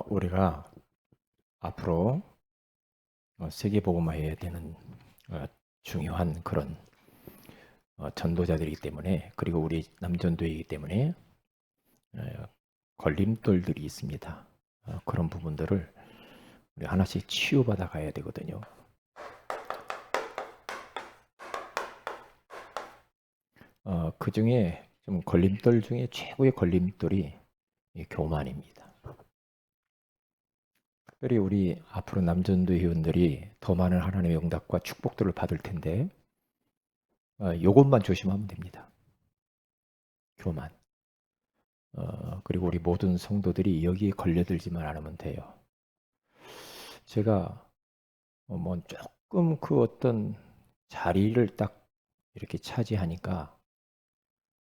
우리가 앞으로 세계복음화해야 되는 어, 중요한 그런 전도자들이기 때문에, 그리고 우리 남전도이기 때문에 어, 걸림돌들이 있습니다. 그런 부분들을 우리 하나씩 치유받아 가야 되거든요. 그 중에 좀 걸림돌 중에 최고의 걸림돌이 이 교만입니다. 특별히 우리 앞으로 남전도 회원들이 더 많은 하나님의 응답과 축복들을 받을 텐데, 이것만 조심하면 됩니다. 교만. 그리고 우리 모든 성도들이 여기에 걸려들지만 않으면 돼요. 제가 뭐 조금 그 어떤 자리를 딱 이렇게 차지하니까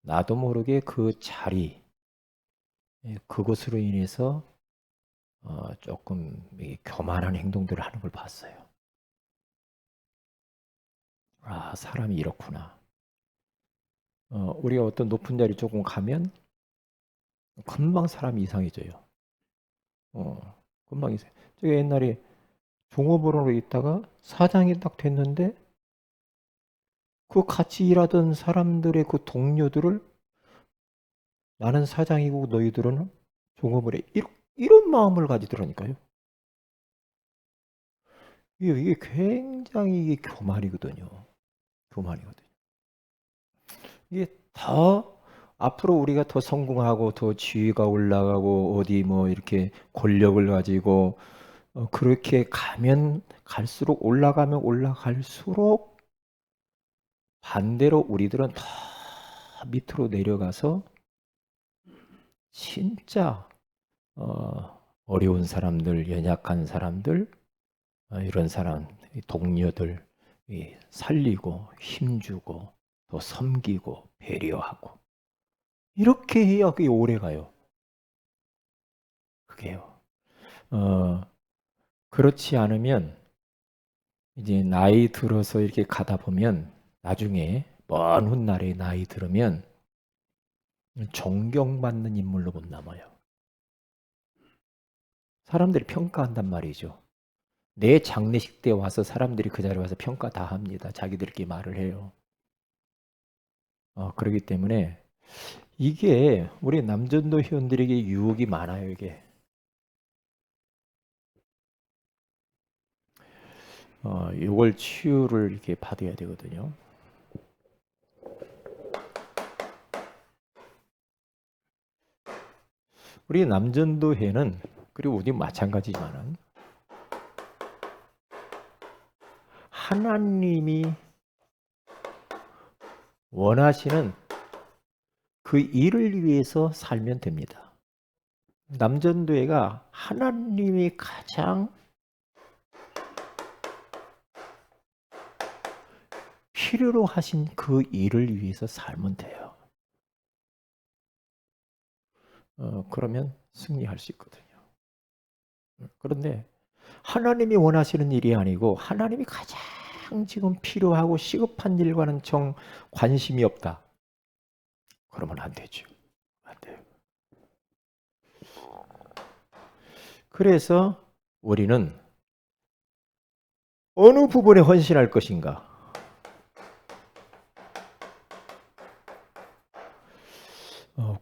나도 모르게 그 자리, 그것으로 인해서 조금 교만한 행동들을 하는 걸 봤어요. 아, 사람이 이렇구나. 우리가 어떤 높은 자리 조금 가면 금방 사람이 이상해져요. 금방 이상해. 제가 옛날에 종업원으로 있다가 사장이 딱 됐는데 그 같이 일하던 사람들의 그 동료들을 나는 사장이고 너희들은 종업원에 이런 마음을 가지더라니까요. 이게 굉장히 이게 교만이거든요. 교만이거든요. 이게 더 앞으로 우리가 더 성공하고 더 지위가 올라가고 어디 뭐 이렇게 권력을 가지고 그렇게 가면 갈수록 올라가면 올라갈수록 반대로 우리들은 더 밑으로 내려가서 진짜 어려운 사람들, 연약한 사람들, 이런 사람, 동료들 살리고 힘주고 또 섬기고 배려하고 이렇게 해야 그게 오래 가요. 그게요. 그렇지 않으면 이제 나이 들어서 이렇게 가다 보면 나중에 먼 훗날에 나이 들으면 존경받는 인물로 못 남아요. 사람들이 평가한단 말이죠. 내 장례식 때 와서 사람들이 그 자리에 와서 평가 다 합니다. 자기들끼리 말을 해요. 그렇기 때문에 이게 우리 남전도 회원들에게 유혹이 많아요. 이게 이걸 치유를 이렇게 받아야 되거든요. 우리 남전도회는 그리고 우리 마찬가지지만은 하나님이 원하시는 그 일을 위해서 살면 됩니다. 남전도회가 하나님이 가장 필요로 하신 그 일을 위해서 살면 돼요. 그러면 승리할 수 있거든요. 그런데 하나님이 원하시는 일이 아니고 하나님이 가장 지금 필요하고 시급한 일과는 정 관심이 없다. 그러면 안 되죠. 안 돼요. 그래서 우리는 어느 부분에 헌신할 것인가?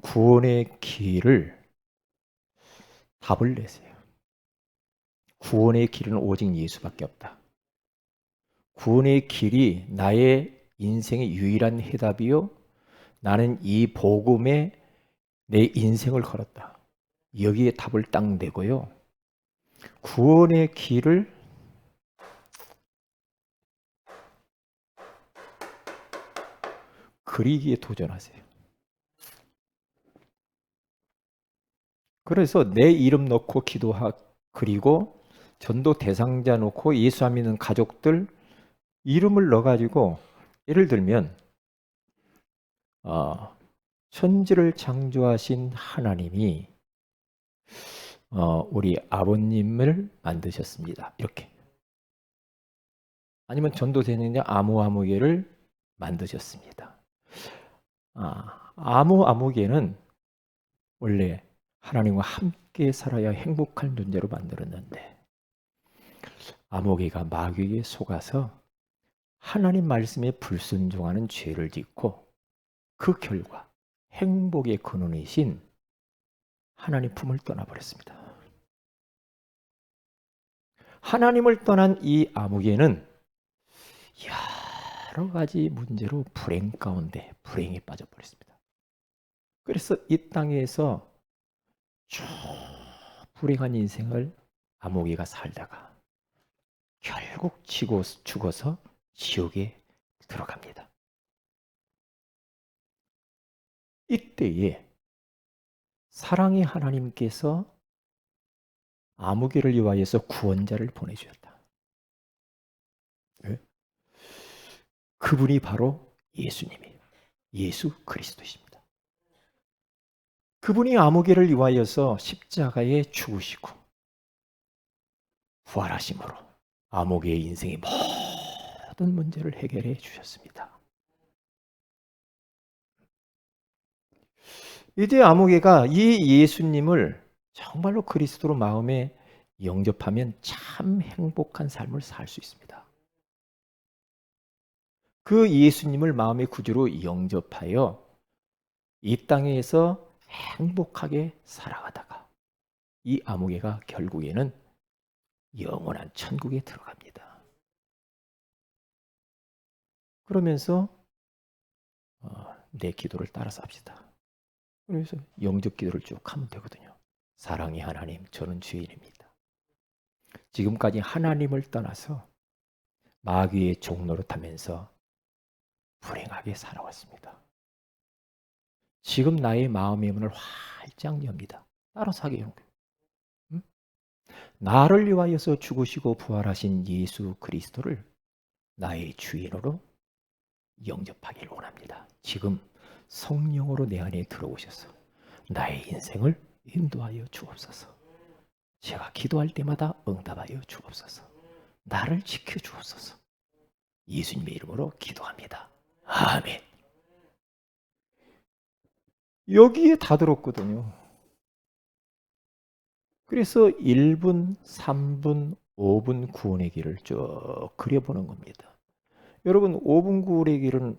구원의 길을 답을 내세요. 구원의 길은 오직 예수밖에 없다. 구원의 길이 나의 인생의 유일한 해답이요. 나는 이 복음에 내 인생을 걸었다. 여기에 답을 딱 내고요. 구원의 길을 그리기에 도전하세요. 그래서 내 이름 넣고 그리고 전도 대상자 놓고 예수 안 믿는 가족들 이름을 넣어가지고 예를 들면 천지를 창조하신 하나님이 우리 아버님을 만드셨습니다. 이렇게. 아니면 전도대행자 아무아무개를 만드셨습니다. 아무아무개는 원래 하나님과 함께 살아야 행복할 존재로 만들었는데 아모개가 마귀에게 속아서 하나님 말씀에 불순종하는 죄를 짓고 그 결과 행복의 근원이신 하나님 품을 떠나버렸습니다. 하나님을 떠난 이 아모개는 여러 가지 문제로 불행 가운데 불행에 빠져버렸습니다. 그래서 이 땅에서 쭉 불행한 인생을 아모개가 살다가 결국 죽어서 지옥에 들어갑니다. 이때에 사랑의 하나님께서 아모개를 위하여서 구원자를 보내주셨다. 왜? 그분이 바로 예수님이에요. 예수 그리스도십니다. 그분이 아모개를 위하여서 십자가에 죽으시고 부활하심으로 아모개의 인생의 모든 문제를 해결해 주셨습니다. 이제 아모개가 이 예수님을 정말로 그리스도로 마음에 영접하면 참 행복한 삶을 살 수 있습니다. 그 예수님을 마음의 구주로 영접하여 이 땅에서 행복하게 살아가다가 이 아모개가 결국에는 영원한 천국에 들어갑니다. 그러면서 내 기도를 따라서 합시다. 그래서 영접 기도를 쭉 하면 되거든요. 사랑의 하나님, 저는 죄인입니다. 지금까지 하나님을 떠나서 마귀의 종노릇하면서 불행하게 살아왔습니다. 지금 나의 마음의 문을 활짝 엽니다. 따라서 하게 해요. 나를 위하여서 죽으시고 부활하신 예수 그리스도를 나의 주인으로 영접하기를 원합니다. 지금 성령으로 내 안에 들어오셔서 나의 인생을 인도하여 주옵소서. 제가 기도할 때마다 응답하여 주옵소서. 나를 지켜 주옵소서. 예수님의 이름으로 기도합니다. 아멘. 여기에 다 들었거든요. 그래서 1분, 3분, 5분 구원의 길을 쭉 그려보는 겁니다. 여러분 5분 구원의 길은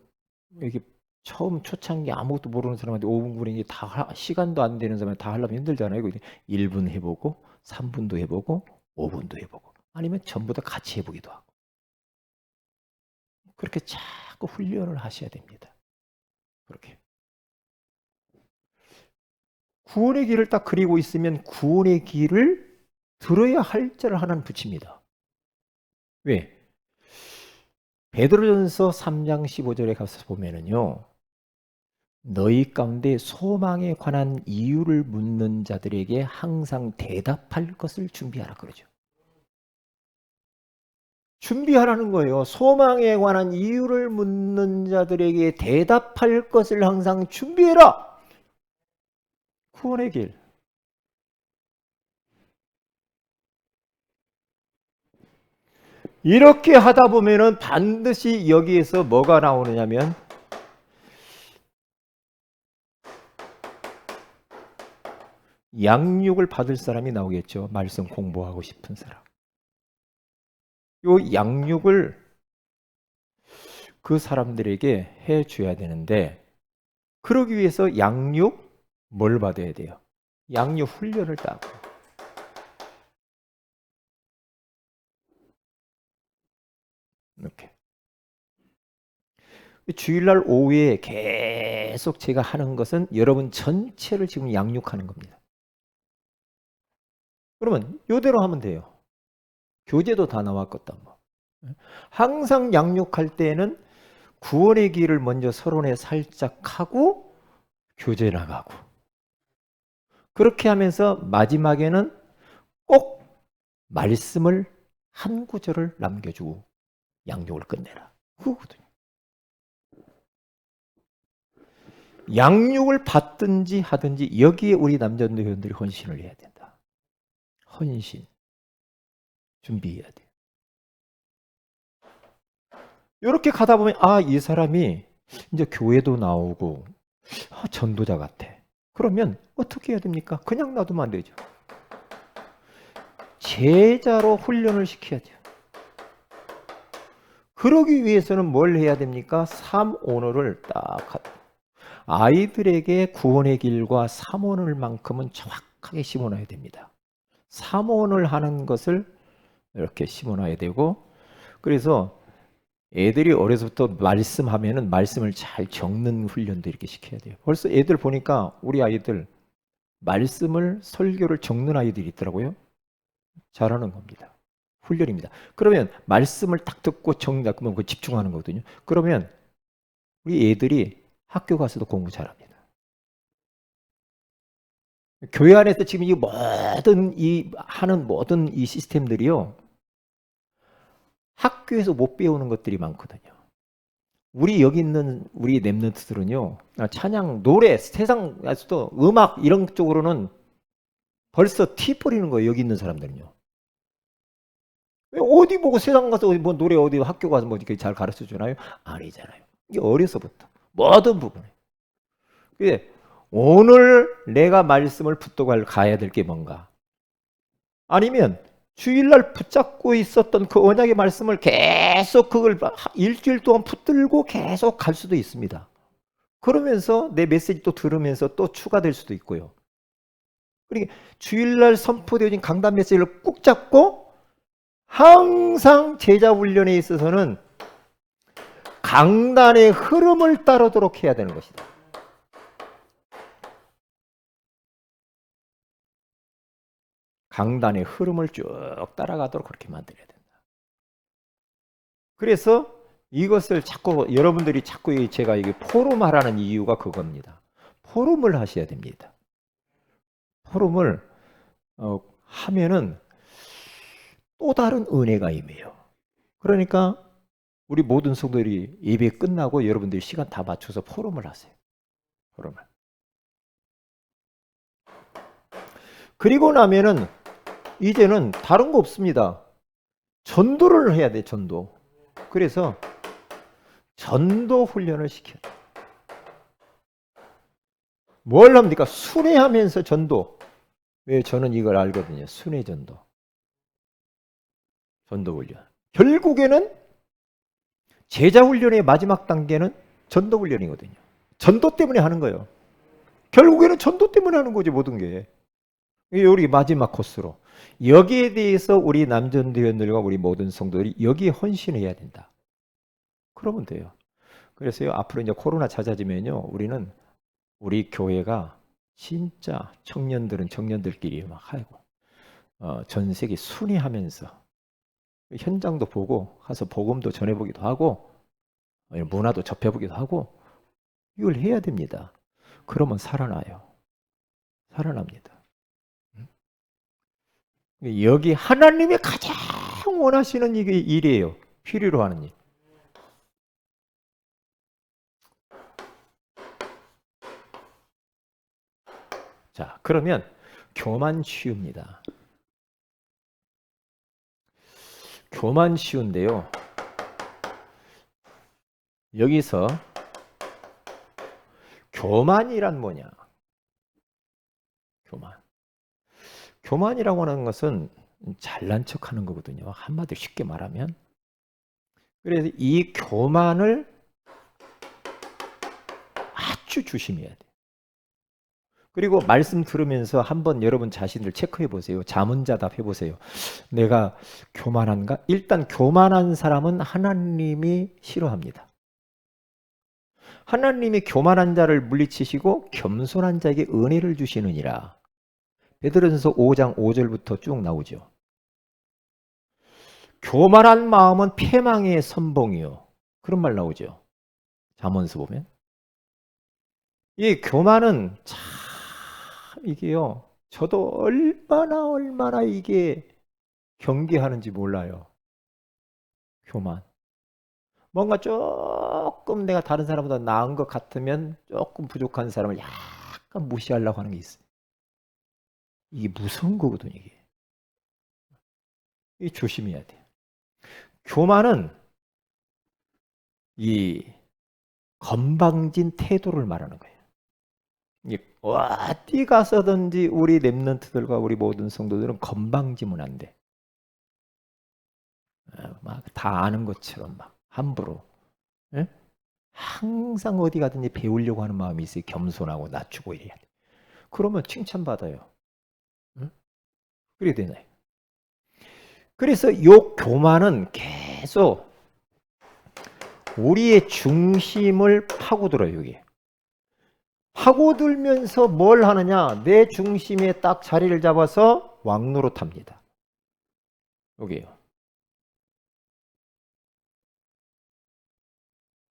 여기 처음 초창기 아무것도 모르는 사람한테 5분 구원의 길 다 시간도 안 되는 사람한테 다 하려면 힘들잖아요. 1분 해보고 3분도 해보고 5분도 해보고 아니면 전부 다 같이 해보기도 하고 그렇게 자꾸 훈련을 하셔야 됩니다. 그렇게 구원의 길을 딱 그리고 있으면 구원의 길을 들어야 할 자를 하나는 붙입니다. 왜? 베드로전서 3장 15절에 가서 보면은요. 너희 가운데 소망에 관한 이유를 묻는 자들에게 항상 대답할 것을 준비하라 그러죠. 준비하라는 거예요. 소망에 관한 이유를 묻는 자들에게 대답할 것을 항상 준비해라. 구원의 길. 이렇게 하다 보면은 반드시 여기에서 뭐가 나오느냐면 양육을 받을 사람이 나오겠죠. 말씀 공부하고 싶은 사람. 요 양육을 그 사람들에게 해줘야 되는데 그러기 위해서 양육 뭘 받아야 돼요? 양육 훈련을 따고 이렇게 주일날 오후에 계속 제가 하는 것은 여러분 전체를 지금 양육하는 겁니다. 그러면 이대로 하면 돼요. 교재도 다 나왔겠다. 뭐. 항상 양육할 때는 구원의 길을 먼저 서론에 살짝 하고 교재 나가고 그렇게 하면서 마지막에는 꼭 말씀을 한 구절을 남겨주고 양육을 끝내라. 그거거든요. 양육을 받든지 하든지 여기에 우리 남전도회원들이 헌신을 해야 된다. 헌신. 준비해야 돼요. 이렇게 가다 보면 이 사람이 이제 교회도 나오고 전도자 같아. 그러면 어떻게 해야 됩니까? 그냥 놔두면 안 되죠. 제자로 훈련을 시켜야죠. 그러기 위해서는 뭘 해야 됩니까? 삼오너를 딱 아이들에게 구원의 길과 삼오늘만큼은 정확하게 심어놔야 됩니다. 삼오늘 하는 것을 이렇게 심어놔야 되고, 그래서 애들이 어려서부터 말씀하면은 말씀을 잘 적는 훈련도 이렇게 시켜야 돼요. 벌써 애들 보니까 우리 아이들 말씀을 설교를 적는 아이들이 있더라고요. 잘하는 겁니다. 훈련입니다. 그러면 말씀을 딱 듣고 적는다 그러면 그 집중하는 거거든요. 그러면 우리 애들이 학교 가서도 공부 잘합니다. 교회 안에서 지금 이 모든 이 시스템들이요, 학교에서 못 배우는 것들이 많거든요. 우리 여기 있는 우리 랩런트들은요, 찬양, 노래, 세상에서도 음악 이런 쪽으로는 벌써 티 뿌리는 거예요. 여기 있는 사람들은요. 어디 보고 세상 가서 뭐 노래 어디 학교 가서 뭐 이렇게 잘 가르쳐 주나요? 아니잖아요. 이게 어려서부터 모든 부분에. 그게 오늘 내가 말씀을 붙들고 가야 될 게 뭔가? 아니면 주일날 붙잡고 있었던 그 언약의 말씀을 계속 그걸 일주일 동안 붙들고 계속 갈 수도 있습니다. 그러면서 내 메시지 또 들으면서 또 추가될 수도 있고요. 그러니까 주일날 선포되어진 강단 메시지를 꾹 잡고 항상 제자 훈련에 있어서는 강단의 흐름을 따르도록 해야 되는 것이다. 강단의 흐름을 쭉 따라가도록 그렇게 만들어야 된다. 그래서 이것을 자꾸 여러분들이 자꾸 제가 이게 포럼하라는 이유가 그겁니다. 포럼을 하셔야 됩니다. 포럼을 하면은 또 다른 은혜가 임해요. 그러니까 우리 모든 성도들이 예배 끝나고 여러분들이 시간 다 맞춰서 포럼을 하세요. 포럼을. 그리고 나면은 이제는 다른 거 없습니다. 전도를 해야 돼, 전도. 그래서 전도 훈련을 시켜요. 뭘 합니까? 순회하면서 전도. 왜 저는 이걸 알거든요. 순회 전도. 전도 훈련. 결국에는 제자 훈련의 마지막 단계는 전도 훈련이거든요. 전도 때문에 하는 거예요. 결국에는 전도 때문에 하는 거지, 모든 게. 이게 우리 마지막 코스로. 여기에 대해서 우리 남전대원들과 우리 모든 성도들이 여기에 헌신해야 된다. 그러면 돼요. 그래서요, 앞으로 이제 코로나 잦아지면요, 우리는 우리 교회가 진짜 청년들은 청년들끼리 막 하고, 전 세계 순회하면서 현장도 보고 가서 복음도 전해보기도 하고 문화도 접해보기도 하고 이걸 해야 됩니다. 그러면 살아나요. 살아납니다. 여기 하나님이 가장 원하시는 이게 일이에요. 필요로 하는 일. 자, 그러면 교만 쉬웁니다. 교만 쉬운데요. 여기서 교만이란 뭐냐? 교만. 교만이라고 하는 것은 잘난 척하는 거거든요. 한마디로 쉽게 말하면. 그래서 이 교만을 아주 조심해야 돼요. 그리고 말씀 들으면서 한번 여러분 자신을 체크해 보세요. 자문자답 해보세요. 내가 교만한가? 일단 교만한 사람은 하나님이 싫어합니다. 하나님이 교만한 자를 물리치시고 겸손한 자에게 은혜를 주시느니라. 베드로전서 5장 5절부터 쭉 나오죠. 교만한 마음은 패망의 선봉이요. 그런 말 나오죠. 잠언서 보면. 이 교만은 참 이게요. 저도 얼마나 이게 경계하는지 몰라요. 교만. 뭔가 조금 내가 다른 사람보다 나은 것 같으면 조금 부족한 사람을 약간 무시하려고 하는 게 있어요. 이게 무서운 거거든요, 이게. 이 조심해야 돼요. 교만은 이 건방진 태도를 말하는 거예요. 이게 어디 가서든지 우리 렘넌트들과 우리 모든 성도들은 건방지면 안 돼. 막 다 아는 것처럼 막 함부로. 예? 항상 어디 가든지 배우려고 하는 마음이 있어요. 겸손하고 낮추고 이래야 돼. 그러면 칭찬받아요. 응? 그래야 되나요? 그래서 이 교만은 계속 우리의 중심을 파고들어요. 여기. 파고들면서 뭘 하느냐? 내 중심에 딱 자리를 잡아서 왕노릇합니다. 여기요.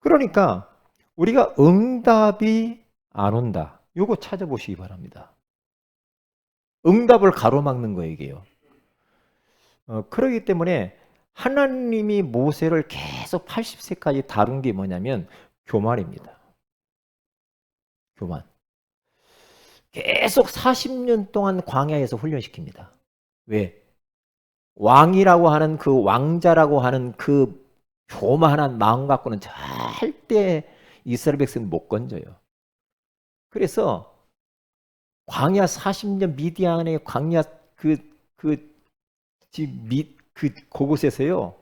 그러니까 우리가 응답이 안 온다. 요거 찾아보시기 바랍니다. 응답을 가로막는 거예요, 이게요. 그러기 때문에 하나님이 모세를 계속 80세까지 다룬 게 뭐냐면 교만입니다. 교만. 계속 40년 동안 광야에서 훈련시킵니다. 왜? 왕이라고 하는 그 왕자라고 하는 그 교만한 마음 갖고는 절대 이스라엘 백성은 못 건져요. 그래서 광야 40년 미디안의 광야 그곳에서요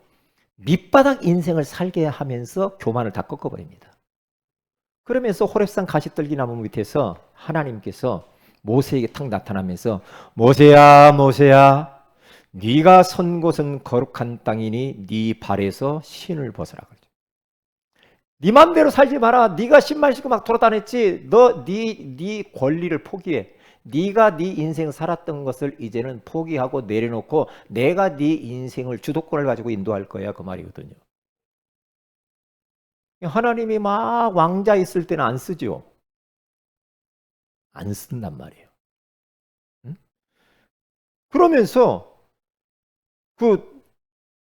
밑바닥 인생을 살게 하면서 교만을 다 꺾어버립니다. 그러면서 호렙산 가시떨기 나무 밑에서 하나님께서 모세에게 탁 나타나면서 모세야 모세야 네가 선 곳은 거룩한 땅이니 네 발에서 신을 벗으라 그러죠. 네 맘대로 살지 마라. 네가 신발 신고 막 돌아다녔지. 너 네 권리를 포기해. 네가 네 인생 살았던 것을 이제는 포기하고 내려놓고 내가 네 인생을 주도권을 가지고 인도할 거야 그 말이거든요. 하나님이 막 왕자 있을 때는 안 쓰죠. 안 쓴단 말이에요. 응? 그러면서 그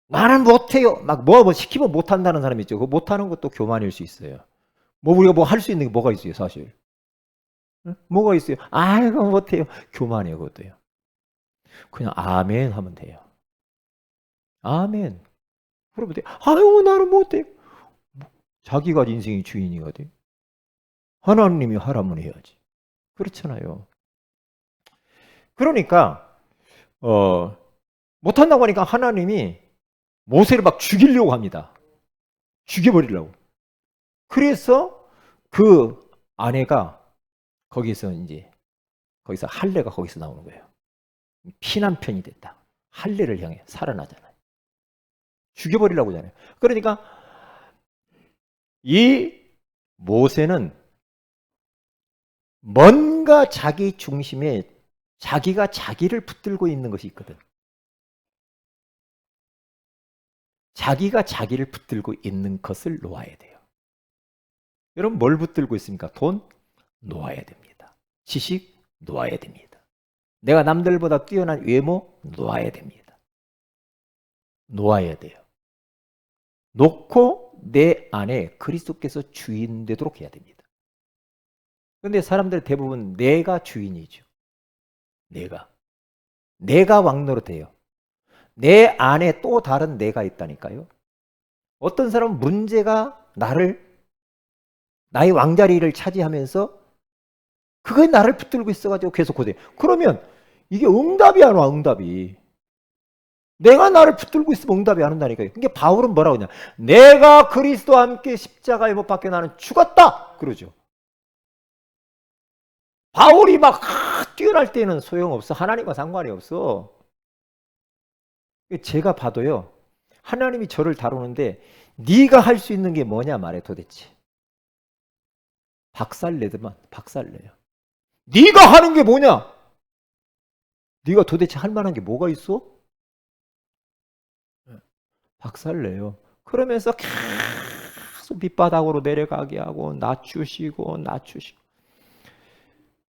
나는 못해요. 막 뭐 시키면 못한다는 사람 있죠. 그 못하는 것도 교만일 수 있어요. 뭐 우리가 뭐 할 수 있는 게 뭐가 있어요, 사실. 응? 뭐가 있어요? 아이고 못해요. 교만이에요, 그것도요. 그냥 아멘 하면 돼요. 아멘. 그러면 돼. 아유 나는 못해요. 자기가 인생의 주인이거든. 하나님이 하라면 해야지. 그렇잖아요. 그러니까 못한다고 하니까 하나님이 모세를 막 죽이려고 합니다. 죽여버리려고. 그래서 그 아내가 거기서 할례가 거기서 나오는 거예요. 피난편이 됐다. 할례를 향해 살아나잖아요. 죽여버리려고 하잖아요. 그러니까 이 모세는 뭔가 자기 중심에 자기가 자기를 붙들고 있는 것이 있거든. 자기가 자기를 붙들고 있는 것을 놓아야 돼요. 여러분 뭘 붙들고 있습니까? 돈? 놓아야 됩니다. 지식? 놓아야 됩니다. 내가 남들보다 뛰어난 외모? 놓아야 됩니다. 놓아야 돼요. 놓고 내 안에 그리스도께서 주인 되도록 해야 됩니다. 그런데 사람들 대부분 내가 주인이죠. 내가 왕노릇해요. 내 안에 또 다른 내가 있다니까요. 어떤 사람은 문제가 나의 왕자리를 차지하면서 그게 나를 붙들고 있어가지고 계속 고대. 그러면 이게 응답이 안 와, 응답이. 내가 나를 붙들고 있으면 응답이 안 온다니까요. 그러니까 바울은 뭐라고 하냐. 내가 그리스도와 함께 십자가에 못 박혀 나는 죽었다! 그러죠. 바울이 막 뛰어날 때는 소용없어. 하나님과 상관이 없어. 제가 봐도요. 하나님이 저를 다루는데 네가 할 수 있는 게 뭐냐 말해 도대체. 박살내더만 박살내요. 네가 하는 게 뭐냐? 네가 도대체 할 만한 게 뭐가 있어? 박살내요. 그러면서 계속 밑바닥으로 내려가게 하고 낮추시고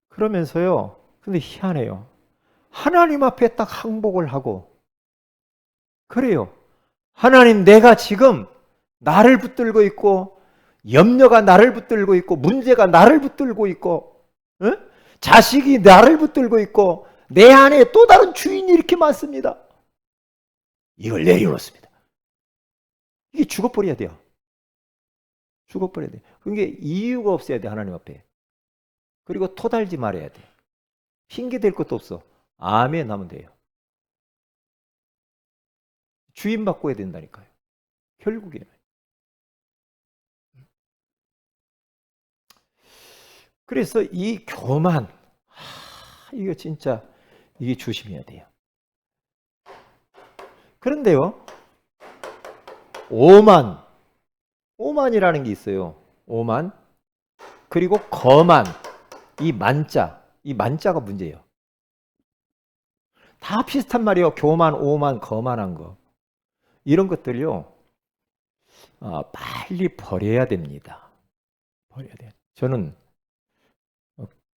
그러면서요. 근데 희한해요. 하나님 앞에 딱 항복을 하고 그래요. 하나님 내가 지금 나를 붙들고 있고 염려가 나를 붙들고 있고 문제가 나를 붙들고 있고 자식이 나를 붙들고 있고 내 안에 또 다른 주인이 이렇게 많습니다. 이걸 내려놓습니다. 이게 죽어버려야 돼요. 죽어버려야 돼. 그게 이유가 없어야 돼 하나님 앞에. 그리고 토달지 말아야 돼. 핑계 댈 것도 없어. 아멘 하면 돼요. 주인 바꿔야 된다니까요. 결국에는. 그래서 이 교만, 이거 진짜 이게 조심해야 돼요. 그런데요, 오만이라는 게 있어요. 오만. 그리고 거만, 이 만자가 문제예요. 다 비슷한 말이에요. 교만, 오만, 거만한 거. 이런 것들요, 빨리 버려야 됩니다. 버려야 돼요. 저는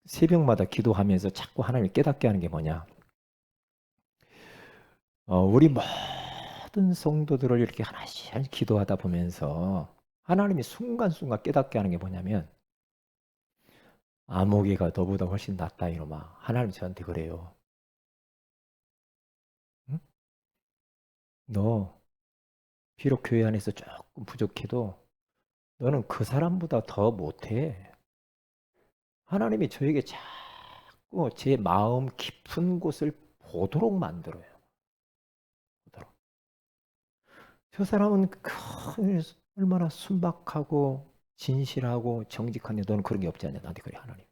새벽마다 기도하면서 자꾸 하나님을 깨닫게 하는 게 뭐냐. 우리 모든 성도들을 이렇게 하나씩 기도하다 보면서 하나님이 순간순간 깨닫게 하는 게 뭐냐면, 아모개가 너보다 훨씬 낫다 이놈아. 하나님 저한테 그래요. 응? 너 비록 교회 안에서 조금 부족해도 너는 그 사람보다 더 못해. 하나님이 저에게 자꾸 제 마음 깊은 곳을 보도록 만들어요. 보도록. 저 사람은 얼마나 순박하고 진실하고 정직한데 너는 그런 게 없지 않냐. 나한테 그래 하나님.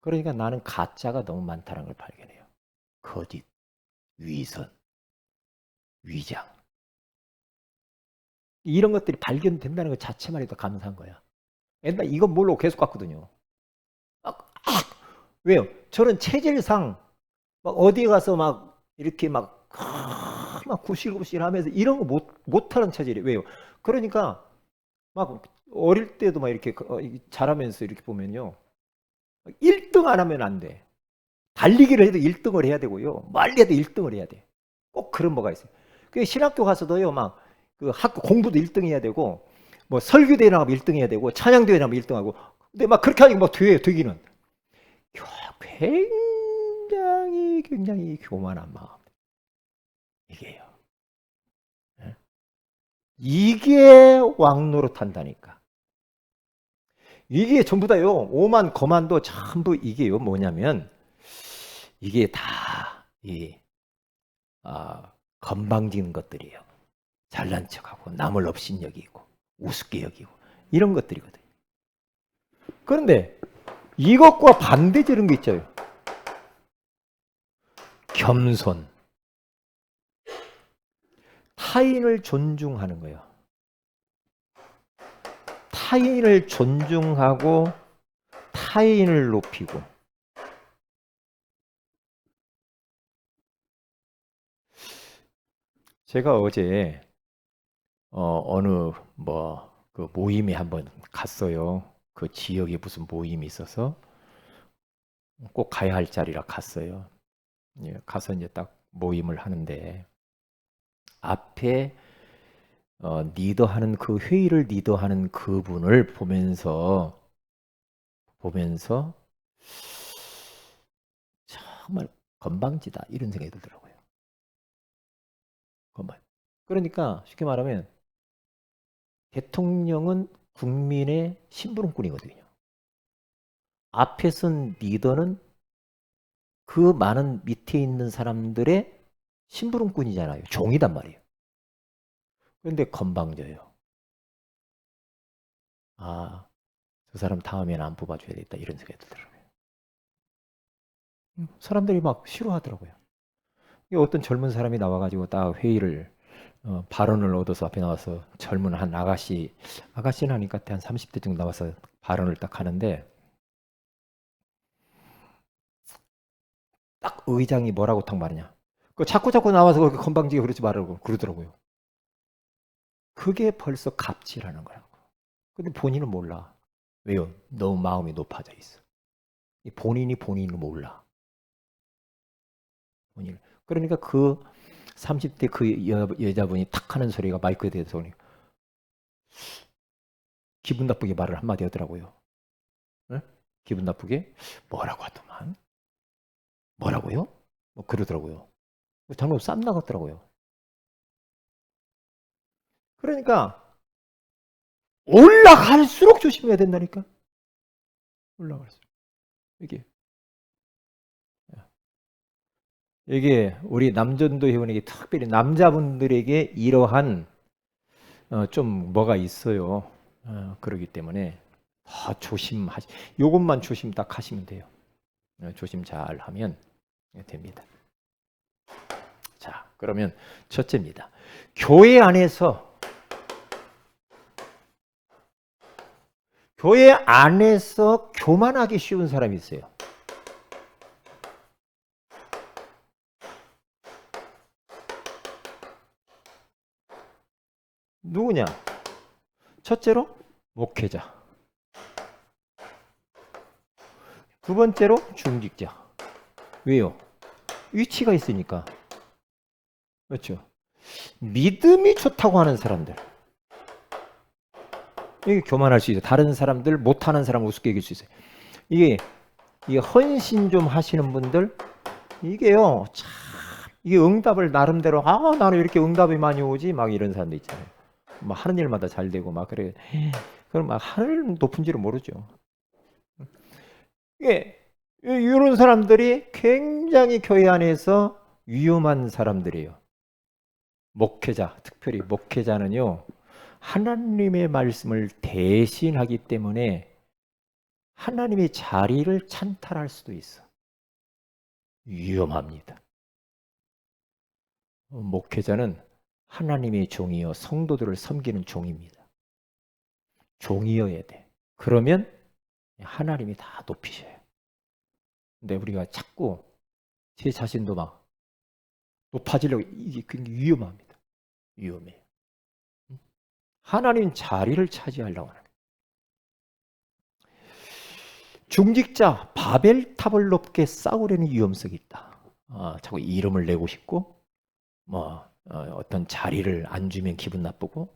그러니까 나는 가짜가 너무 많다는 걸 발견해요. 거짓, 위선, 위장. 이런 것들이 발견된다는 것 자체만 해도 감사한 거야. 옛날 이거 뭘로 계속 갔거든요. 왜요? 저는 체질상 막 어디 가서 막 이렇게 막 구실구실 하면서 이런 거 못하는 체질이에요. 왜요? 그러니까 막 어릴 때도 막 이렇게 자라면서 이렇게 보면요. 1등 안 하면 안 돼. 달리기를 해도 1등을 해야 되고요. 말리 해도 1등을 해야 돼. 꼭 그런 뭐가 있어요. 그 신학교 가서도요, 막 그 학교 공부도 1등 해야 되고, 뭐 설교대회 나가면 1등 해야 되고, 찬양대회 나가면 1등 하고, 근데 막 그렇게 하니까 막 되기는. 굉장히 교만한 마음. 이게요. 이게 왕노릇 한다니까. 이게 전부 다요. 오만, 거만도 전부 이게요. 뭐냐면, 이게 다, 건방진 것들이에요. 잘난 척하고, 남을 업신여기고, 우습게 여기고, 이런 것들이거든요. 그런데 이것과 반대되는 게 있죠. 겸손. 타인을 존중하는 거예요. 타인을 존중하고 타인을 높이고. 제가 어제 어느 그 모임에 한번 갔어요. 그 지역에 무슨 모임이 있어서 꼭 가야 할 자리라 갔어요. 예, 가서 이제 딱 모임을 하는데 앞에 리더하는 그 회의를 리더하는 그분을 보면서 정말 건방지다 이런 생각이 들더라고요. 건방. 그러니까 쉽게 말하면 대통령은 국민의 심부름꾼이거든요. 앞에 선 리더는 그 많은 밑에 있는 사람들의 심부름꾼이잖아요. 종이단 말이에요. 그런데 건방져요. 저 사람 다음에는 안 뽑아줘야겠다 이런 생각이 들더라고요. 사람들이 막 싫어하더라고요. 어떤 젊은 사람이 나와가지고 딱 회의를 발언을 얻어서 앞에 나와서 젊은 한 아가씨는 하니까 한 30대 정도 나와서 발언을 딱 하는데 딱 의장이 뭐라고 딱 말하냐. 자꾸 나와서 그렇게 건방지게 그러지 말라고 그러더라고요. 그게 벌써 갑질하는 거라고. 근데 본인은 몰라. 왜요? 너무 마음이 높아져 있어. 본인을 몰라. 그러니까 그 30대 그 여자분이 탁 하는 소리가 마이크에 대해서 기분 나쁘게 말을 한마디 하더라고요. 네? 기분 나쁘게? 뭐라고 하더만. 뭐라고요? 뭐 그러더라고요. 장로 쌈 나갔더라고요. 그러니까 올라갈수록 조심해야 된다니까. 올라갔어요. 이게 우리 남전도 회원에게 특별히 남자분들에게 이러한 좀 뭐가 있어요. 그러기 때문에 더 조심하시. 요것만 조심 딱 하시면 돼요. 조심 잘 하면 됩니다. 자, 그러면 첫째입니다. 교회 안에서 교만하기 쉬운 사람이 있어요. 누구냐? 첫째로 목회자. 두 번째로 중직자. 왜요? 위치가 있으니까. 그렇죠? 믿음이 좋다고 하는 사람들. 이게 교만할 수 있어요. 다른 사람들 못하는 사람 우습게 여길 수 있어요. 이게 헌신 좀 하시는 분들, 이게요, 참, 이게 응답을 나름대로, 나는 이렇게 응답이 많이 오지? 막 이런 사람도 있잖아요. 막 하는 일마다 잘 되고, 막 그래. 그럼 막 하늘 높은지를 모르죠. 이게, 이런 사람들이 굉장히 교회 안에서 위험한 사람들이에요. 목회자, 특별히 목회자는요, 하나님의 말씀을 대신하기 때문에 하나님의 자리를 찬탈할 수도 있어. 위험합니다. 목회자는 하나님의 종이요 성도들을 섬기는 종입니다. 종이어야 돼. 그러면 하나님이 다 높이셔요. 근데 우리가 자꾸 제 자신도 막 높아지려고, 이게 굉장히 위험합니다. 위험해요. 하나님 자리를 차지하려고 하는. 중직자 바벨탑을 높게 쌓으려는 위험성이 있다. 자꾸 이름을 내고 싶고, 어떤 자리를 안 주면 기분 나쁘고,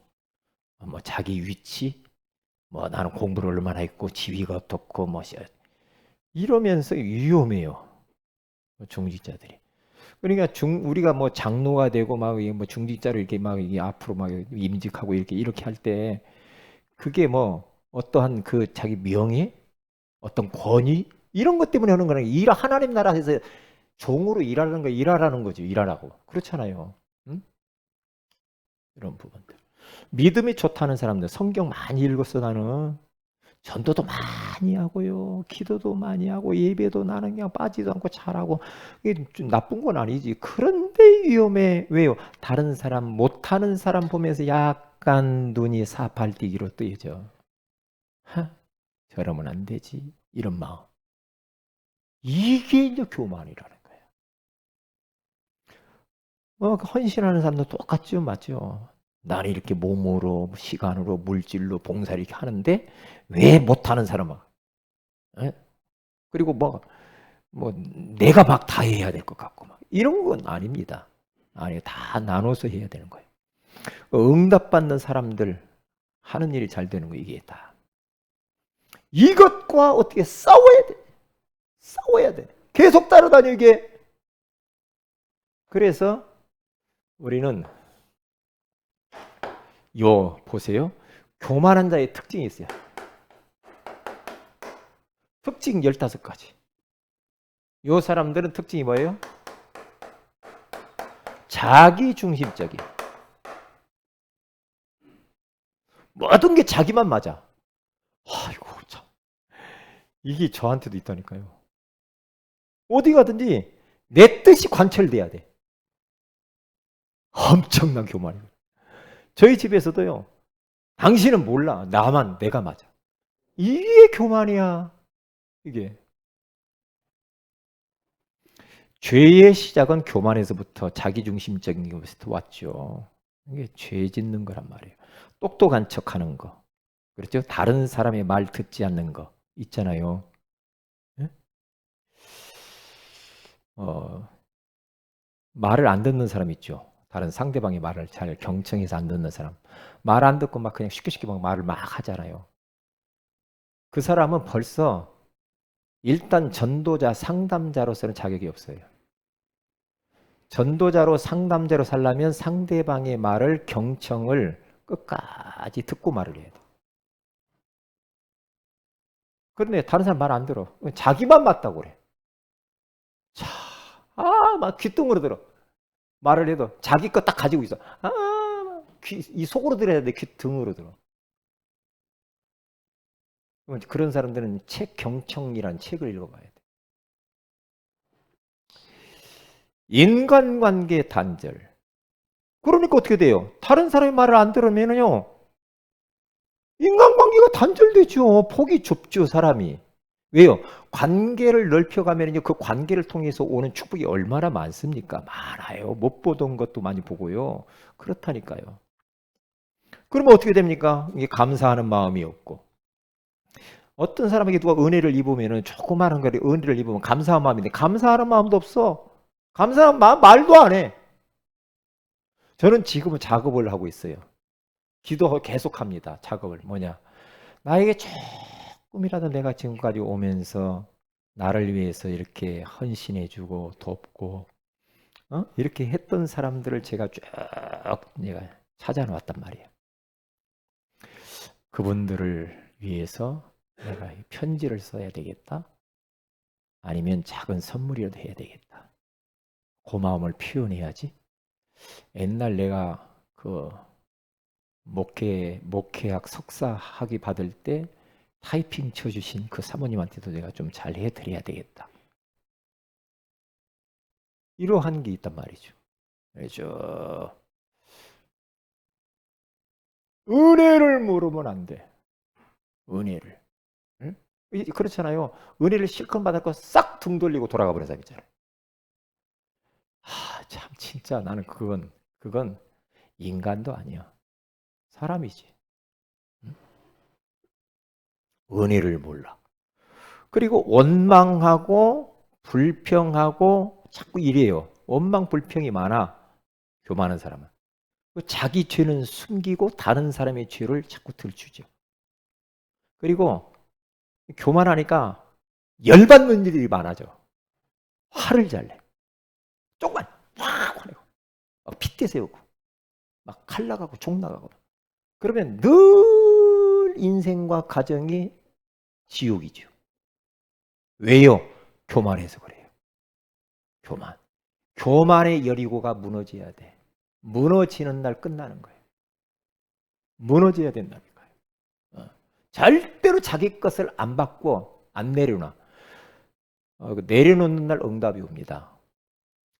자기 위치, 나는 공부를 얼마나 했고 지위가 어떻고 이러면서 위험해요. 중직자들이. 그러니까 우리가 장로가 되고 중직자로 이렇게 이게 앞으로 임직하고 이렇게 할 때 그게 어떠한 그 자기 명예, 어떤 권위 이런 것 때문에 하는 거는 하나님 나라에서 종으로 일하라는 거죠. 일하라고. 그렇잖아요. 응? 이런 부분들. 믿음이 좋다는 사람들, 성경 많이 읽었어 나는. 전도도 많이 하고요. 기도도 많이 하고 예배도 나는 그냥 빠지도 않고 잘하고. 이게 좀 나쁜 건 아니지. 그런데 위험해. 왜요? 다른 사람, 못하는 사람 보면서 약간 눈이 사팔뛰기로 뜨이죠. 저러면 안 되지. 이런 마음. 이게 이제 교만이라는 거예요. 헌신하는 사람도 똑같죠. 맞죠? 나는 이렇게 몸으로, 시간으로, 물질로 봉사를 이렇게 하는데 왜 못하는 사람은? 그리고 내가 막 다 해야 될 것 같고 이런 건 아닙니다. 아니, 다 나눠서 해야 되는 거예요. 응답받는 사람들 하는 일이 잘 되는 거 이게 다. 이것과 어떻게 싸워야 돼. 싸워야 돼. 계속 따라다녀 이게. 그래서 우리는 보세요. 교만한 자의 특징이 있어요. 특징 15가지. 요 사람들은 특징이 뭐예요? 자기중심적인. 모든 게 자기만 맞아. 아이고 참. 이게 저한테도 있다니까요. 어디 가든지 내 뜻이 관철돼야 돼. 엄청난 교만이에요. 저희 집에서도요. 당신은 몰라. 내가 맞아. 이게 교만이야. 이게. 죄의 시작은 교만에서부터 자기중심적인 것부터 왔죠. 이게 죄 짓는 거란 말이에요. 똑똑한 척하는 거. 그렇죠? 다른 사람의 말 듣지 않는 거 있잖아요. 네? 말을 안 듣는 사람 있죠. 다른 상대방의 말을 잘 경청해서 안 듣는 사람. 말 안 듣고 그냥 쉽게 말을 막 하잖아요. 그 사람은 벌써 일단 전도자, 상담자로서는 자격이 없어요. 전도자로 상담자로 살려면 상대방의 말을 경청을 끝까지 듣고 말을 해야 돼. 그런데 다른 사람 말 안 들어. 자기만 맞다고 그래. 자, 막 귓등으로 들어. 말을 해도 자기 거 딱 가지고 있어. 이 속으로 들어야 돼. 귓등으로 들어. 그런 사람들은 책 경청이라는 책을 읽어봐야 돼. 인간관계 단절. 그러니까 어떻게 돼요? 다른 사람의 말을 안 들으면요, 인간관계가 단절되죠. 폭이 좁죠, 사람이. 왜요? 관계를 넓혀가면 그 관계를 통해서 오는 축복이 얼마나 많습니까? 많아요. 못 보던 것도 많이 보고요. 그렇다니까요. 그러면 어떻게 됩니까? 이게 감사하는 마음이 없고. 어떤 사람에게 누가 은혜를 입으면 조그마한 거를 은혜를 입으면 감사한 마음인데 감사하는 마음도 없어. 감사한 마음 말도 안 해. 저는 지금은 작업을 하고 있어요. 기도 계속합니다. 작업을. 뭐냐? 나에게 조금이라도 내가 지금까지 오면서 나를 위해서 이렇게 헌신해주고 돕고 이렇게 했던 사람들을 제가 쭉 내가 찾아놓았단 말이에요. 그분들을 위해서 내가 편지를 써야 되겠다. 아니면 작은 선물이라도 해야 되겠다. 고마움을 표현해야지. 옛날 내가 그 목회학 석사 학위 받을 때 타이핑 쳐주신 그 사모님한테도 내가 좀 잘 해드려야 되겠다. 이러한 게 있단 말이죠. 그렇죠. 은혜를 모르면 안 돼. 은혜를. 응? 그렇잖아요. 은혜를 실컷 받았고 싹 등 돌리고 돌아가 버린 사람 있잖아요. 참 진짜 나는 그건 인간도 아니야. 사람이지. 응? 은혜를 몰라. 그리고 원망하고 불평하고 자꾸 이래요. 원망 불평이 많아. 교만한 사람은. 자기 죄는 숨기고 다른 사람의 죄를 자꾸 들추죠. 그리고 교만하니까 열받는 일이 많아져. 화를 잘 내. 조금만 확 화내고 막 핏대 세우고 막 칼 나가고 종 나가고 그러면 늘 인생과 가정이 지옥이죠. 왜요? 교만해서 그래요. 교만. 교만의 여리고가 무너져야 돼. 무너지는 날 끝나는 거예요. 무너져야 된다니까요. 절대로 자기 것을 안 받고 안 내려놔. 내려놓는 날 응답이 옵니다.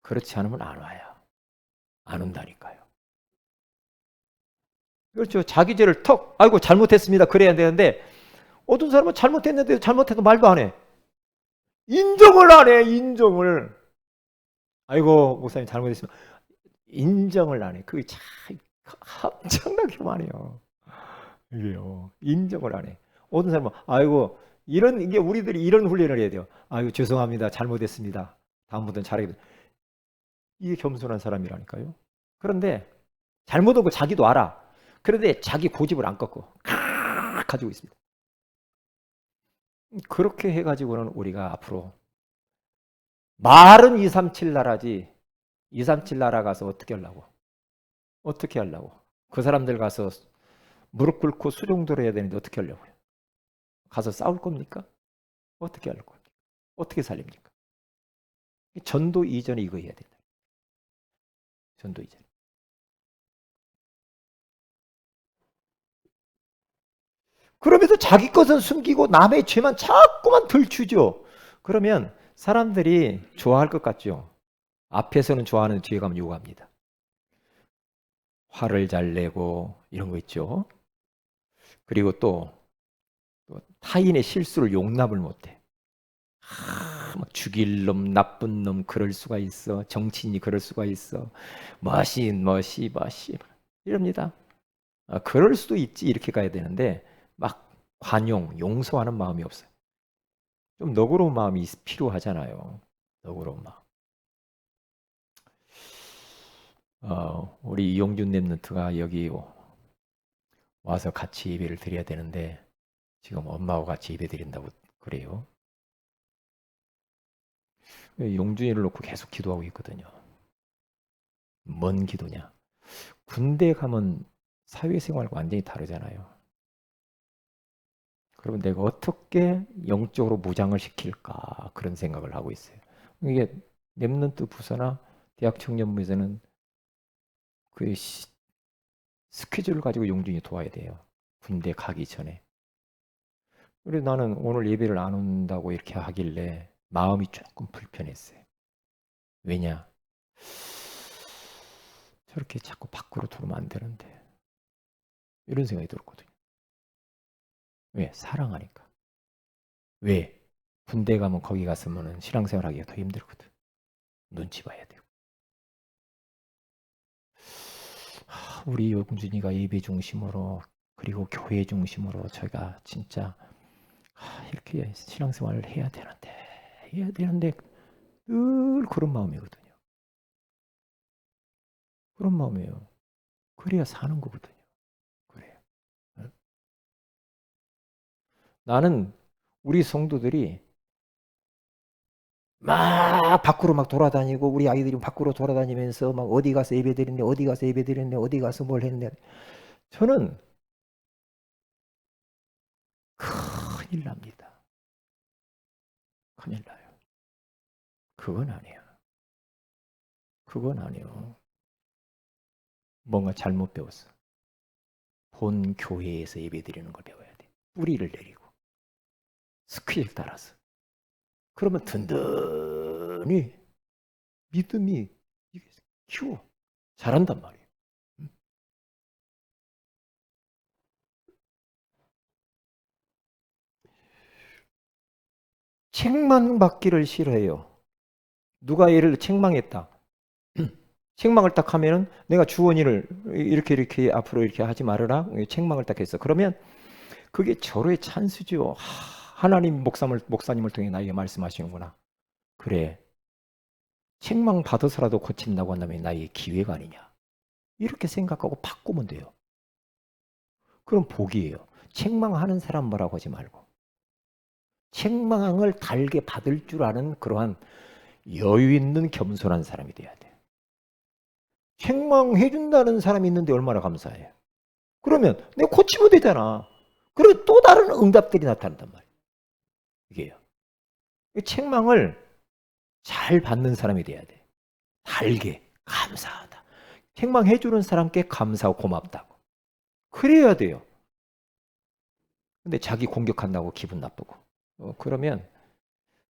그렇지 않으면 안 와요. 안 온다니까요. 그렇죠. 자기 죄를 아이고 잘못했습니다. 그래야 되는데 어떤 사람은 잘못했는데 잘못해도 말도 안 해. 인정을 안 해. 인정을. 아이고 목사님 잘못했습니다. 인정을 안 해. 그게 참 엄청나게 많아요. 이게요. 인정을 안 해. 어떤 사람은 아이고 이게 우리들이 이런 훈련을 해야 돼요. 아이고 죄송합니다. 잘못했습니다. 다음부터는 잘하겠습니다. 이게 겸손한 사람이라니까요. 그런데 잘못하고 자기도 알아. 그런데 자기 고집을 안 꺾고 가지고 있습니다. 그렇게 해가지고는 우리가 앞으로 말은 237 나라지 237 나라 가서 어떻게 하려고? 어떻게 하려고? 그 사람들 가서 무릎 꿇고 수종들 해야 되는데 어떻게 하려고요? 가서 싸울 겁니까? 어떻게 할 겁니까? 어떻게 살립니까? 전도 이전에 이거 해야 된다. 전도 이전에. 그러면서 자기 것은 숨기고 남의 죄만 자꾸만 들추죠. 그러면 사람들이 좋아할 것 같죠. 앞에서는 좋아하는 뒤에 가면 욕합니다. 화를 잘 내고 이런 거 있죠. 그리고 또 타인의 실수를 용납을 못해. 막 죽일 놈, 나쁜 놈 그럴 수가 있어. 정치인이 그럴 수가 있어. 멋이 이럽니다. 그럴 수도 있지 이렇게 가야 되는데 막 관용, 용서하는 마음이 없어요. 좀 너그러운 마음이 필요하잖아요. 너그러운 마음. 우리 이용준 랩런트가 여기 와서 같이 예배를 드려야 되는데 지금 엄마하고 같이 예배 드린다고 그래요. 용준이를 놓고 계속 기도하고 있거든요. 뭔 기도냐? 군대 가면 사회생활과 완전히 다르잖아요. 그러면 내가 어떻게 영적으로 무장을 시킬까 그런 생각을 하고 있어요. 이게 랩넌트 부서나 대학 청년부에서는 그 스케줄을 가지고 용준이 도와야 돼요. 군대 가기 전에. 그래서 나는 오늘 예배를 안 온다고 이렇게 하길래 마음이 조금 불편했어요. 왜냐? 저렇게 자꾸 밖으로 들어오면 안 되는데. 이런 생각이 들었거든요. 왜? 사랑하니까. 왜? 군대 가면 거기 갔으면 신앙생활 하기가 더 힘들거든. 눈치 봐야 되고. 우리 용준이가 예배 중심으로 그리고 교회 중심으로 저희가 진짜 이렇게 신앙생활을 해야 되는데 늘 그런 마음이거든요. 그런 마음이에요. 그래야 사는 거거든요. 그래요. 나는 우리 성도들이 막 밖으로 막 돌아다니고 우리 아이들이 밖으로 돌아다니면서 막 어디 가서 예배드렸네 어디 가서 예배드렸네 어디 가서 뭘 했네 저는 큰일 납니다. 큰일 나요. 그건 아니에요. 그건 아니에요. 뭔가 잘못 배웠어. 본 교회에서 예배드리는 걸 배워야 돼. 뿌리를 내리고 스케줄 따라서. 그러면 든든히 믿음이 키워. 잘한단 말이에요. 책망받기를 싫어해요. 누가 얘를 책망했다. 책망을 딱 하면은 내가 주원이를 이렇게 앞으로 이렇게 하지 말아라. 책망을 딱 했어. 그러면 그게 절호의 찬스죠. 하나님 목사님을 통해 나에게 말씀하시는구나. 그래. 책망 받아서라도 고친다고 한다면 나의 기회가 아니냐. 이렇게 생각하고 바꾸면 돼요. 그럼 복이에요. 책망하는 사람 뭐라고 하지 말고. 책망을 달게 받을 줄 아는 그러한 여유 있는 겸손한 사람이 돼야 돼. 책망해준다는 사람이 있는데 얼마나 감사해요. 그러면 내가 고치면 되잖아. 그리고 또 다른 응답들이 나타난단 말이에요. 이게요. 책망을 잘 받는 사람이 돼야 돼. 달게, 감사하다. 책망해주는 사람께 감사하고 고맙다고. 그래야 돼요. 근데 자기 공격한다고 기분 나쁘고. 그러면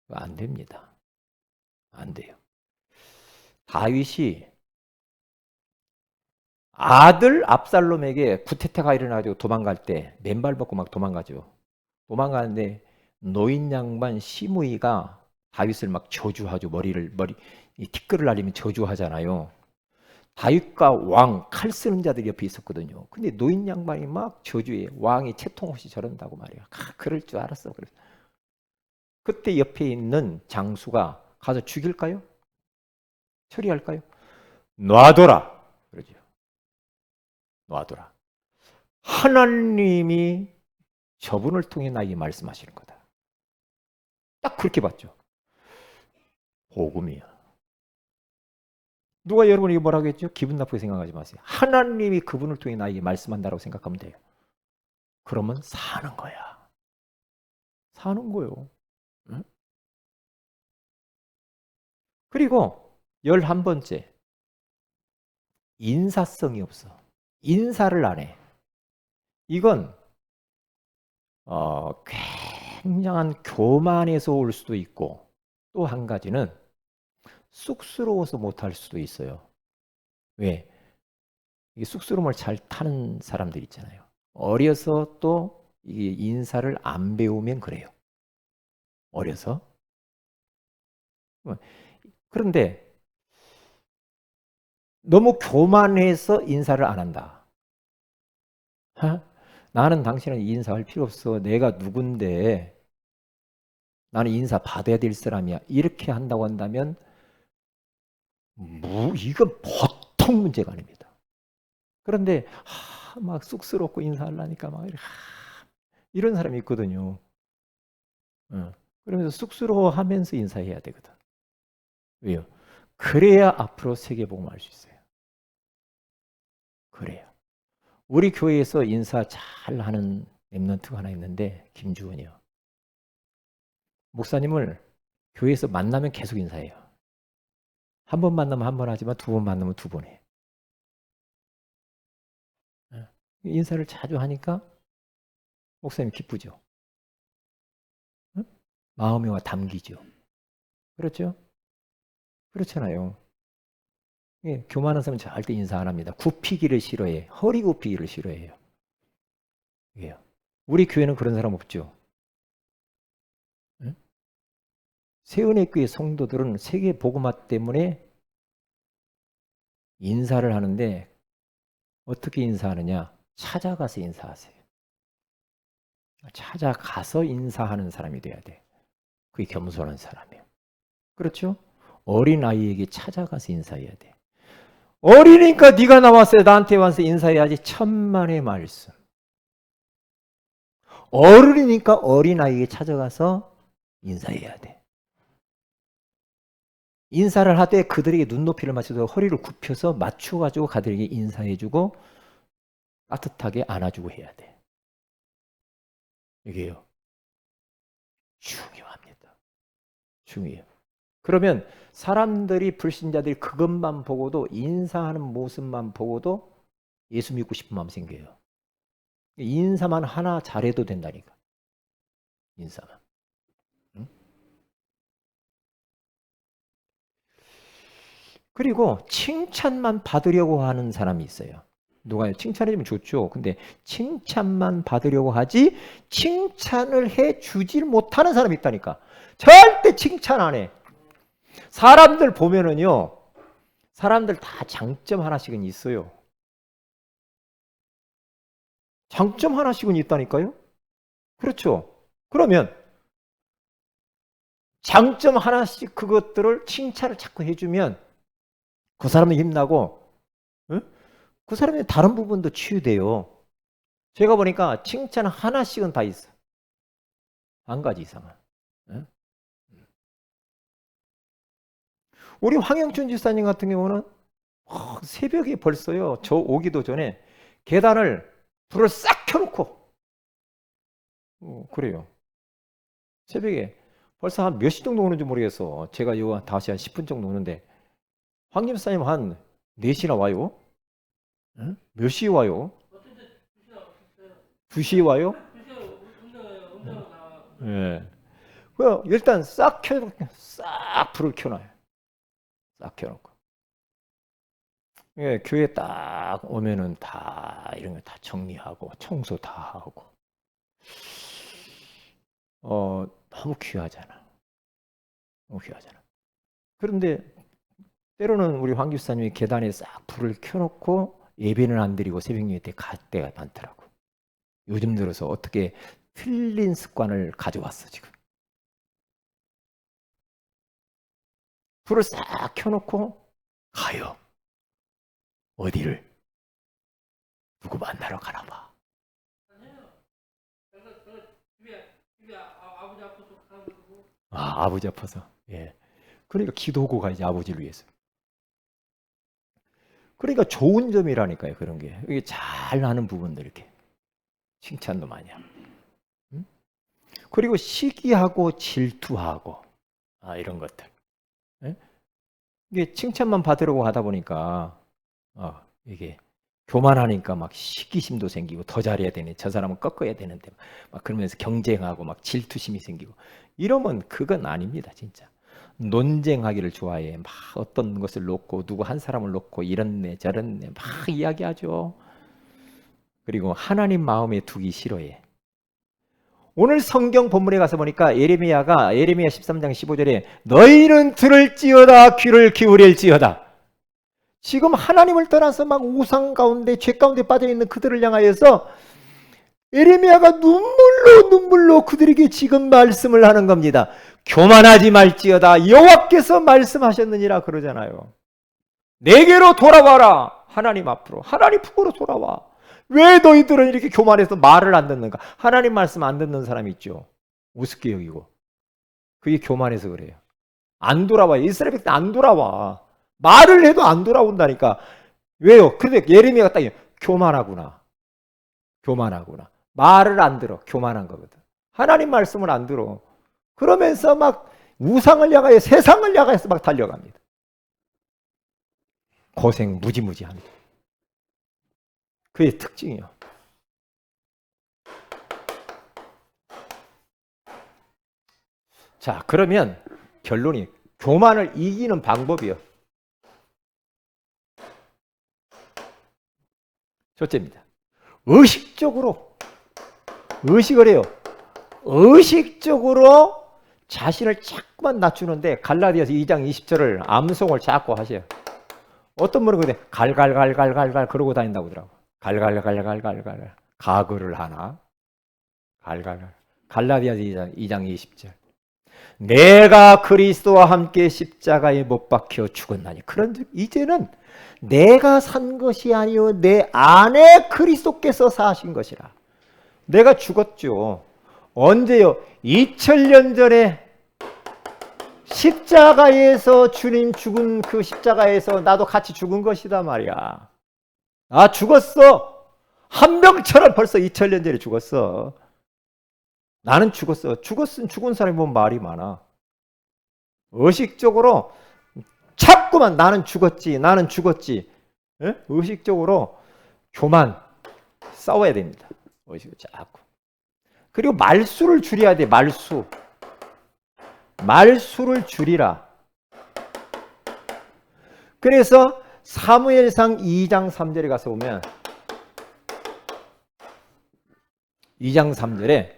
안 됩니다. 안 돼요. 다윗이 아들 압살롬에게 쿠데타가 일어나가지고 도망갈 때 맨발 벗고 막 도망가죠. 도망가는데 노인 양반 시므이가 다윗을 막 저주하죠. 이 티끌을 날리면 저주하잖아요. 다윗과 왕, 칼 쓰는 자들이 옆에 있었거든요. 근데 노인 양반이 막 저주해. 왕이 채통 없이 저런다고 말이야. 그럴 줄 알았어. 그래서 그때 옆에 있는 장수가 가서 죽일까요? 처리할까요? 놔둬라. 그러죠. 놔둬라. 하나님이 저분을 통해 나에게 말씀하시는 거다. 딱 그렇게 봤죠. 복음이야. 누가 여러분에게 뭐라고 했죠? 기분 나쁘게 생각하지 마세요. 하나님이 그분을 통해 나에게 말씀한다고 생각하면 돼요. 그러면 사는 거야. 사는 거요. 응? 그리고 11번째. 인사성이 없어. 인사를 안 해. 이건 굉장한 교만에서 올 수도 있고 또 한 가지는 쑥스러워서 못할 수도 있어요. 왜? 이게 쑥스러움을 잘 타는 사람들 있잖아요. 어려서 또 이 인사를 안 배우면 그래요. 어려서. 그런데 너무 교만해서 인사를 안 한다. 나는 당신은 인사할 필요 없어. 내가 누군데 나는 인사 받아야 될 사람이야. 이렇게 한다고 한다면 이건 보통 문제가 아닙니다. 그런데 막 쑥스럽고 인사하려니까 막 이런 사람이 있거든요. 그러면서 쑥스러워하면서 인사해야 되거든. 왜요? 그래야 앞으로 세계복음을 알 수 있어요. 그래요. 우리 교회에서 인사 잘하는 랩런트가 하나 있는데 김주원이요. 목사님을 교회에서 만나면 계속 인사해요. 한 번 만나면 한 번 하지만 두 번 만나면 두 번 해. 인사를 자주 하니까 목사님 기쁘죠. 응? 마음이 와 담기죠. 그렇죠? 그렇잖아요. 예, 교만한 사람은 절대 인사 안 합니다. 굽히기를 싫어해. 허리 굽히기를 싫어해요. 이게요. 우리 교회는 그런 사람 없죠. 응? 세은혜교회 성도들은 세계 복음화 때문에 인사를 하는데 어떻게 인사하느냐? 찾아가서 인사하세요. 찾아가서 인사하는 사람이 돼야 돼. 그게 겸손한 사람이에요. 그렇죠? 어린아이에게 찾아가서 인사해야 돼. 어리니까 네가 나왔어요. 나한테 와서 인사해야지. 천만의 말씀. 어른이니까 어린아이에게 찾아가서 인사해야 돼. 인사를 하되 그들에게 눈높이를 맞춰서 허리를 굽혀서 맞춰가지고 그들에게 인사해주고 따뜻하게 안아주고 해야 돼. 이게요. 중요합니다. 중요해요. 그러면 사람들이 불신자들이 그것만 보고도 인사하는 모습만 보고도 예수 믿고 싶은 마음 생겨요. 인사만 하나 잘해도 된다니까. 인사만. 응? 그리고 칭찬만 받으려고 하는 사람이 있어요. 누가요? 칭찬해주면 좋죠. 근데 칭찬만 받으려고 하지 칭찬을 해주질 못하는 사람이 있다니까. 절대 칭찬 안 해. 사람들 보면은요. 사람들 다 장점 하나씩은 있어요. 장점 하나씩은 있다니까요. 그렇죠. 그러면 장점 하나씩 그것들을 칭찬을 자꾸 해주면 그 사람은 힘나고 응? 그 사람의 다른 부분도 치유돼요. 제가 보니까 칭찬 하나씩은 다 있어. 한 가지 이상은. 응? 우리 황영춘 지사님 같은 경우는 새벽에 벌써요. 저 오기도 전에 계단을 불을 싹 켜놓고 그래요. 새벽에 벌써 한 몇 시 정도 오는지 모르겠어. 제가 요 5시 한 10분 정도 오는데 황 집사님 한 4시나 와요? 응? 몇 시에 와요? 2시에 와요? 예. 네. 일단 싹 불을 켜놔요. 싹 켜놓고. 예, 교회 딱 오면은 다 이런 거 다 정리하고 청소 다 하고. 너무 귀하잖아. 너무 귀하잖아. 그런데 때로는 우리 황 교사님이 계단에 싹 불을 켜놓고 예배는 안 드리고 새벽 예배 때 갈 때가 많더라고. 요즘 들어서 어떻게 틀린 습관을 가져왔어 지금. 불을 싹 켜놓고 가요. 어디를? 누구 만나러 가나 봐. 아버지 아파서. 예. 그러니까 기도하고 가야지 아버지를 위해서. 그러니까 좋은 점이라니까요. 그런 게. 이게 잘하는 부분들 이렇게. 칭찬도 많이 하고. 응? 그리고 시기하고 질투하고 이런 것들. 예? 이게 칭찬만 받으려고 하다 보니까 이게 교만하니까 막 시기심도 생기고 더 잘해야 되네. 저 사람은 꺾어야 되는데 막 그러면서 경쟁하고 막 질투심이 생기고 이러면 그건 아닙니다. 진짜. 논쟁하기를 좋아해. 막 어떤 것을 놓고 누구 한 사람을 놓고 이렇네 저렇네 막 이야기하죠. 그리고 하나님 마음에 두기 싫어해. 오늘 성경 본문에 가서 보니까 예레미야 13장 15절에 너희는 들을지어다 귀를 기울일지어다. 지금 하나님을 떠나서 막 우상 가운데 죄 가운데 빠져있는 그들을 향하여서 예레미야가 눈물로 그들에게 지금 말씀을 하는 겁니다. 교만하지 말지어다 여호와께서 말씀하셨느니라 그러잖아요. 내게로 돌아와라. 하나님 앞으로. 하나님 품으로 돌아와. 왜 너희들은 이렇게 교만해서 말을 안 듣는가? 하나님 말씀 안 듣는 사람이 있죠. 우습게 여기고. 그게 교만해서 그래요. 안 돌아와요. 이스라엘 백성 안 돌아와. 말을 해도 안 돌아온다니까. 왜요? 근데 예레미야가 딱 교만하구나. 교만하구나. 말을 안 들어. 교만한 거거든. 하나님 말씀을 안 들어. 그러면서 막 우상을 향하여 세상을 향하여서 막 달려갑니다. 고생 무지무지합니다. 그의 특징이요. 자, 그러면 결론이 교만을 이기는 방법이요. 첫째입니다. 의식을 해요. 의식적으로 자신을 자꾸만 낮추는데 갈라디아서 2장 20절을 암송을 자꾸 하셔요. 어떤 분은 근데 갈갈갈갈갈갈 그러고 다닌다고 하더라고. 갈갈갈갈갈갈 가글을 하나? 갈갈갈. 갈라디아서 2장 20절. 내가 그리스도와 함께 십자가에 못 박혀 죽었나니. 그런즉 이제는 내가 산 것이 아니요 내 안에 그리스도께서 사신 것이라. 내가 죽었죠. 언제요? 2000년 전에 십자가에서 주님 죽은 그 십자가에서 나도 같이 죽은 것이다 말이야. 아, 죽었어. 한 명처럼 벌써 2000년 전에 죽었어. 나는 죽었어. 죽은 사람이 뭔 말이 많아. 의식적으로 자꾸만 나는 죽었지. 에? 의식적으로 교만 싸워야 됩니다. 의식을 자꾸. 그리고 말수를 줄여야 돼. 말수를 줄이라. 그래서 사무엘상 2장 3절에 가서 보면 2장 3절에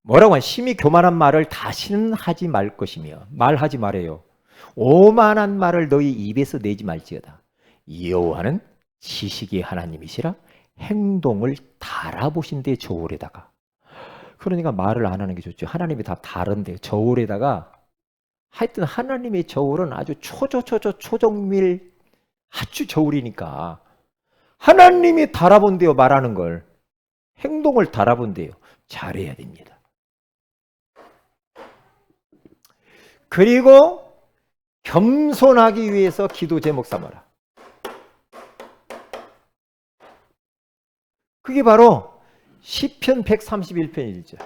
뭐라고 하냐. 심히 교만한 말을 다시는 하지 말 것이며 말하지 말아요. 오만한 말을 너희 입에서 내지 말지어다. 여호와는 지식의 하나님이시라 행동을 달아보신데 저울에다가. 그러니까 말을 안 하는 게 좋죠. 하나님이 다 다른데 저울에다가 하여튼 하나님의 저울은 아주 초정밀 아주 저울이니까 하나님이 달아본대요. 말하는 걸. 행동을 달아본대요. 잘해야 됩니다. 그리고 겸손하기 위해서 기도 제목 삼아라. 그게 바로 시편 131편 1절.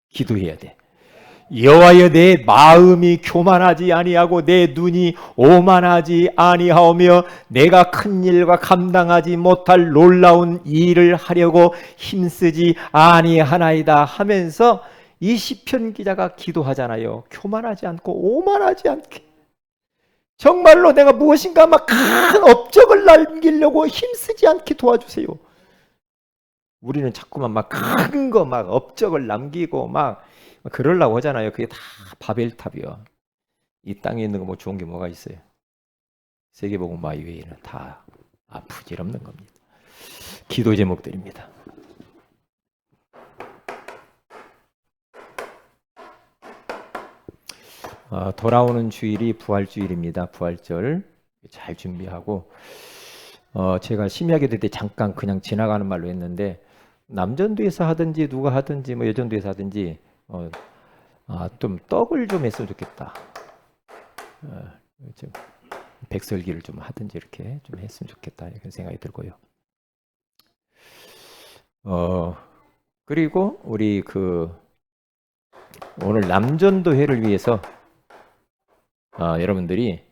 기도해야 돼. 여호와여 내 마음이 교만하지 아니하고 내 눈이 오만하지 아니하오며 내가 큰 일과 감당하지 못할 놀라운 일을 하려고 힘쓰지 아니하나이다 하면서 이 시편 기자가 기도하잖아요. 교만하지 않고 오만하지 않게. 정말로 내가 무엇인가 막 큰 업적을 남기려고 힘쓰지 않게 도와주세요. 우리는 자꾸만 막 큰 거 막 업적을 남기고 막 그러려고 하잖아요. 그게 다 바벨탑이요. 이 땅에 있는 거 뭐 좋은 게 뭐가 있어요? 세계복음화 이외에는 다 아프지없는 겁니다. 기도 제목들입니다. 돌아오는 주일이 부활주일입니다. 부활절 잘 준비하고 제가 심야기도 때 잠깐 그냥 지나가는 말로 했는데 남전도에서 하든지 누가 하든지 뭐 여전도에서 하든지 좀 떡을 좀 했으면 좋겠다. 백설기를 좀 하든지 이렇게 좀 했으면 좋겠다 이런 생각이 들고요. 그리고 우리 오늘 남전도회를 위해서 여러분들이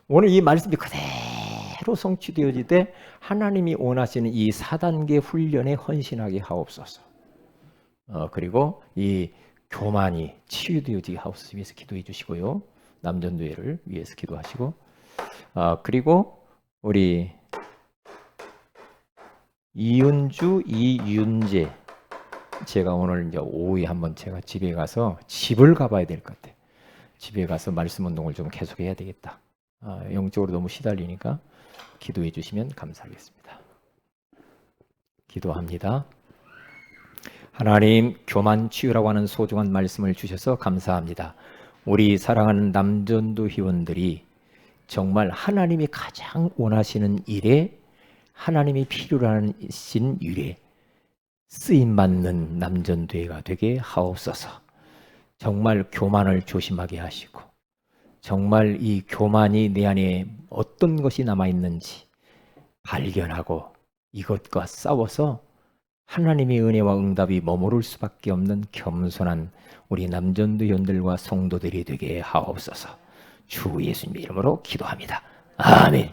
오늘 이 말씀이 그대로 성취되어지되 하나님이 원하시는 이 4단계 훈련에 헌신하게 하옵소서. 그리고 이 교만이 치유되어지게 하옵소서 위해서 기도해 주시고요. 남전도회를 위해서 기도하시고 그리고 우리 이은주, 이윤재 제가 오늘 이제 오후에 한번 제가 집에 가서 집을 가봐야 될 것 같아요. 집에 가서 말씀 운동을 좀 계속해야 되겠다. 영적으로 너무 시달리니까 기도해 주시면 감사하겠습니다. 기도합니다. 하나님, 교만 치유라고 하는 소중한 말씀을 주셔서 감사합니다. 우리 사랑하는 남전도 회원들이 정말 하나님이 가장 원하시는 일에 하나님이 필요로 하신 일에 쓰임받는 남전도회가 되게 하옵소서. 정말 교만을 조심하게 하시고 정말 이 교만이 내 안에 어떤 것이 남아있는지 발견하고 이것과 싸워서 하나님의 은혜와 응답이 머무를 수밖에 없는 겸손한 우리 남전도위원들과 성도들이 되게 하옵소서. 주 예수님의 이름으로 기도합니다. 아멘.